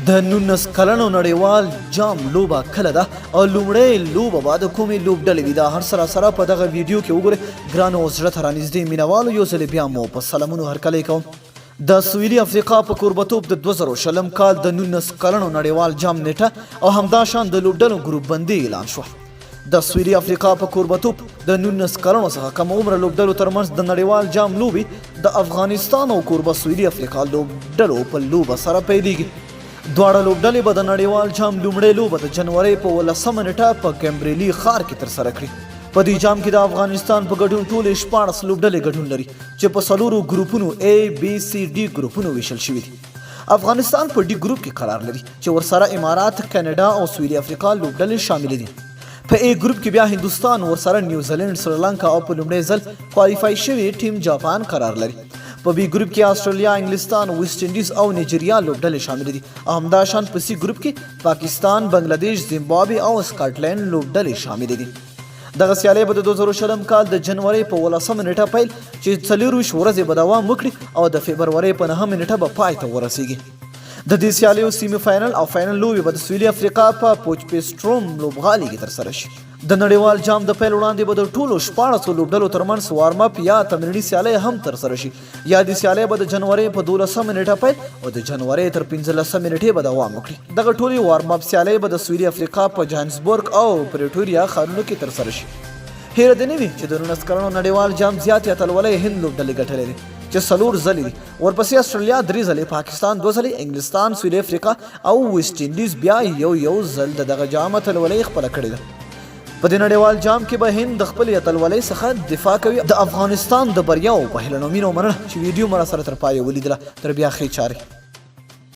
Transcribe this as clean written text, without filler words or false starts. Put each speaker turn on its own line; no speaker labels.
د 19 کلنو نړیوال جام لوبه کله ده او لومړی لوبه به د کومې لوبډلې وي دا هر سره په دغه ویډیو کې وګورئ ګرانو زړه ته رانږدې مینوالو یو ځل بیا مو په سلامونو هرکلی کوم د سویلي افریقا په کوربتوب د 2020 کال د 19 کلنو نړیوال جام نیټه او همداشان د لوبډلو ګروپ بندي اعلان شوه د سویلي افریقا په کوربتوب د 19 کلنو څخه کم عمره لوبډلو ترمنځ د نړیوال جام لوبې د افغانستان او کوربه سویلي افریقا لوبډلو په لوبه سره پیلېږي دواړه لوبډلې به د نړیوال جام لومړۍ لوبه د جنورۍ په 18 نیټه په کیمبرلي ښار کې ترسره کړي په دې جام کې د افغانستان په ګډون ټولې 14 لوبډلې ګډون لري چې په څلورو ګروپونو A B C D ګروپونو ویشل شوي دي افغانستان په ډي ګروپ کې قرار لري چې ورسره امارات کاناډا او سویلي افریقا لوبډلې شامل دي په A ګروپ کې بیا هندوستان ورسره نیوزیلند سریلانکا او په لومړي ځل کوالیفای شوي ټیم جاپان قرار لري په بي ګروپ کې استرالیا انګلستان ویسټ انډیز او نایجیریا لوبډلې شامل دي همداشان په سي ګروپ کې پاکستان بنگلاديش زیمبابوے او سکاټلند لوبډلې شامل دي دغه سیالۍ به د 2020 کال د جنورۍ په 18 نیټه پیل چې 24 ورځې به دوام وکړي او د فبرورۍ په 9 نیټه به پای ته ورسیږي د دې سیالیو سیمي فاینل او فاینل لوبې به د سویلي افریقا په پوچپېسټروم لوبغالي کې ترسره شي د نړیوال جام د پیل وړاندې به د ټولو 14 لوبډلو ترمنځ وارم اپ یا تمریني سیالۍ هم ترسره شي یا د سیالۍ به د جنورۍ په 12 نیټه پیل او د جنورۍ تر 15 نیټې به دوام وکړي دغه ټولې وارم اپ سیالۍ به د سویلي افریقا په جانسبورګ او پریټوریا ښارونو کې ترسره شي هیره دې نه وي چې د 19 کلنو نړیوال جام زیاتې اتلولۍ هند لوبډلې ګټلې دي چې 4 ځلې دي ورپسې استرالیا 3 ځلې پاکستان 2 ځلې انګلستان سویلي افریقا او ویسټ انډیز بیا یو ځل دغه جام اتلولۍ خپله کړې ده په دې نړیوال جام کې به هند د خپلې اتلولۍ څخه دفاع کوي د افغانستان د بریاو په هیله نومینو مننه چې ویډیو مو راسره تر پایه ولیدله تر بیا ښې چارې